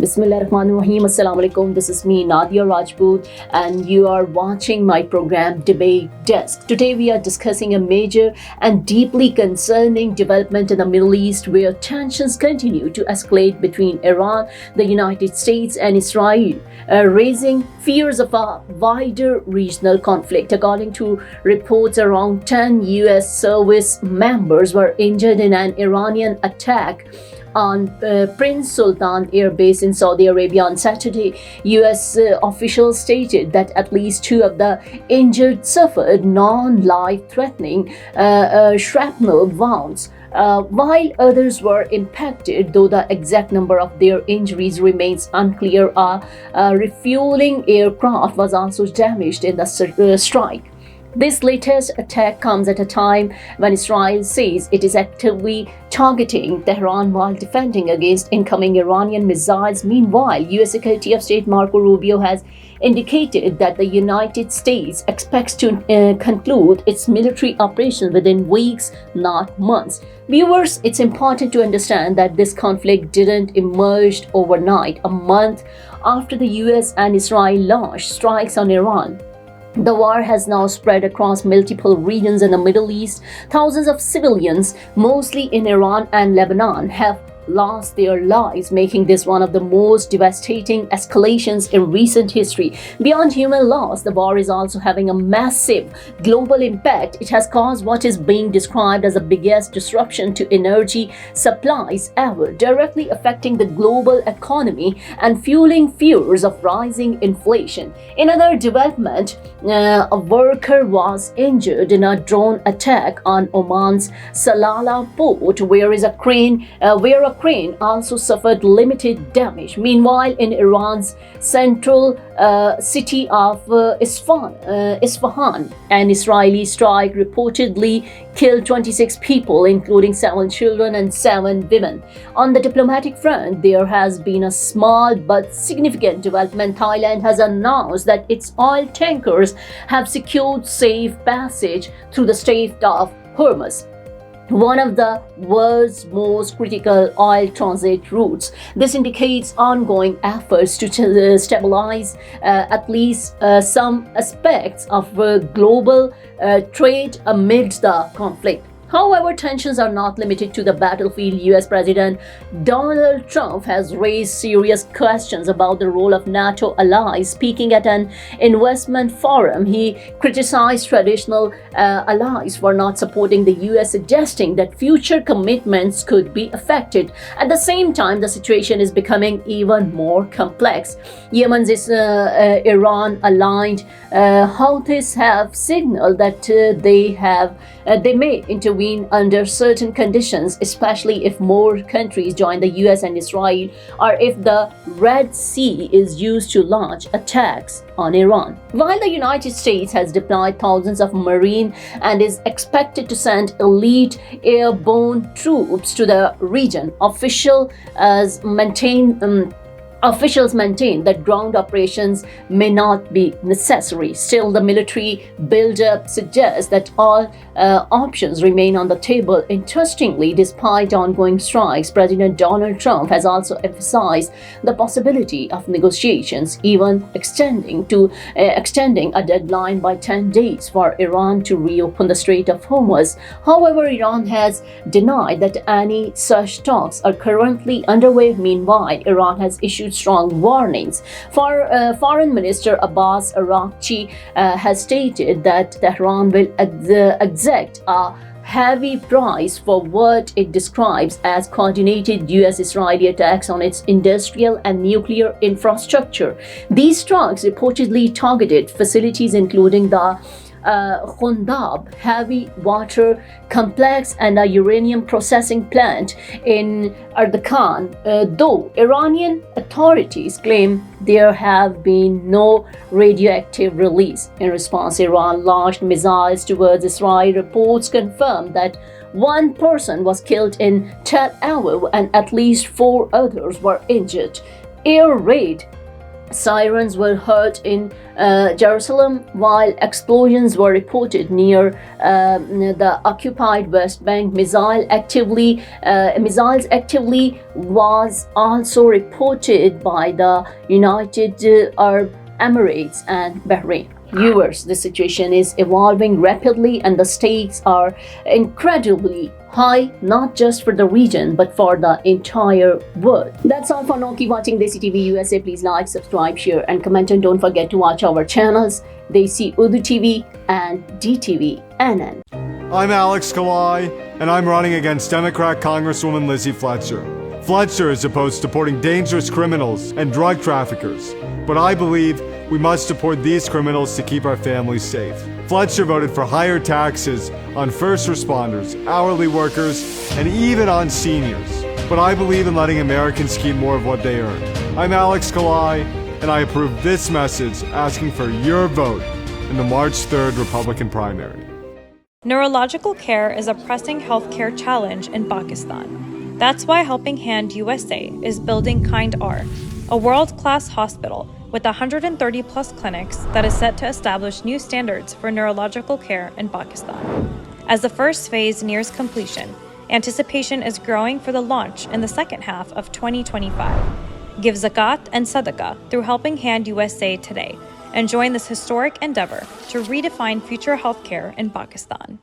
Bismillahirrahmanirrahim. Assalamu alaikum. This is me, Nadia Rajput, and you are watching my program Debate Desk. Today we are discussing a major and deeply concerning development in the Middle East, where tensions continue to escalate between Iran, the United States, and Israel, raising fears of a wider regional conflict. According to reports, around 10 U.S. service members were injured in an Iranian attack on Prince Sultan Air Base in Saudi Arabia on Saturday. U.S. Officials stated that at least two of the injured suffered non-life-threatening shrapnel wounds, while others were impacted, though the exact number of their injuries remains unclear. A refueling aircraft was also damaged in the strike. This latest attack comes at a time when Israel says it is actively targeting Tehran while defending against incoming Iranian missiles. Meanwhile, U.S. Secretary of State Marco Rubio has indicated that the United States expects to conclude its military operation within weeks, not months. Viewers, it's important to understand that this conflict didn't emerge overnight. A month after the U.S. and Israel launched strikes on Iran, the war has now spread across multiple regions in the Middle East. Thousands of civilians, mostly in Iran and Lebanon, have lost their lives, making this one of the most devastating escalations in recent history. Beyond human loss, the war is also having a massive global impact. It has caused what is being described as the biggest disruption to energy supplies ever, directly affecting the global economy and fueling fears of rising inflation. In another development, a worker was injured in a drone attack on Oman's Salalah port, where a crane also suffered limited damage. Meanwhile, in Iran's central city of Isfahan, an Israeli strike reportedly killed 26 people, including 7 children and 7 women. On the diplomatic front, there has been a small but significant development. Thailand has announced that its oil tankers have secured safe passage through the Strait of Hormuz, one of the world's most critical oil transit routes. This indicates ongoing efforts to stabilize at least some aspects of global trade amidst the conflict. However, tensions are not limited to the battlefield. U.S. President Donald Trump has raised serious questions about the role of NATO allies. Speaking at an investment forum, he criticized traditional allies for not supporting the U.S., suggesting that future commitments could be affected. At the same time, the situation is becoming even more complex. Yemen's Iran-aligned Houthis have signaled that they may intervene under certain conditions, especially if more countries join the US and Israel, or if the Red Sea is used to launch attacks on Iran. While the United States has deployed thousands of Marine and is expected to send elite airborne troops to the region, Officials maintain that ground operations may not be necessary. Still, the military buildup suggests that all options remain on the table. Interestingly, despite ongoing strikes, President Donald Trump has also emphasized the possibility of negotiations, even extending a deadline by 10 days for Iran to reopen the Strait of Hormuz. However, Iran has denied that any such talks are currently underway. Meanwhile, Iran has issued strong warnings. Foreign Minister Abbas Araghchi has stated that Tehran will exact a heavy price for what it describes as coordinated US-Israeli attacks on its industrial and nuclear infrastructure. These strikes reportedly targeted facilities including the Khundab heavy water complex and a uranium processing plant in Ardakan, though Iranian authorities claim there have been no radioactive release. In response, Iran launched missiles towards Israel. Reports confirm that one person was killed in Tel Aviv and at least 4 others were injured. Air raid Sirens were heard in Jerusalem, while explosions were reported near the occupied West Bank. Missiles actively was also reported by the United Arab Emirates and Bahrain. Viewers, the situation is evolving rapidly and the stakes are incredibly high, not just for the region but for the entire world. That's all for now. Keep watching Desi TV USA. Please like, subscribe, share and comment, and don't forget to watch our channels Desi Urdu TV and DTV NN. I'm Alex Kalai, and I'm running against Democrat Congresswoman Lizzie Fletcher. Fletcher is opposed to deporting dangerous criminals and drug traffickers, but I believe we must deport these criminals to keep our families safe. Fletcher voted for higher taxes on first responders, hourly workers, and even on seniors. But I believe in letting Americans keep more of what they earn. I'm Alex Kalai, and I approve this message asking for your vote in the March 3rd Republican primary. Neurological care is a pressing healthcare challenge in Pakistan. That's why Helping Hand USA is building Kind R, a world-class hospital with 130 plus clinics that is set to establish new standards for neurological care in Pakistan. As the first phase nears completion, anticipation is growing for the launch in the second half of 2025. Give zakat and sadaqah through Helping Hand USA today and join this historic endeavor to redefine future healthcare in Pakistan.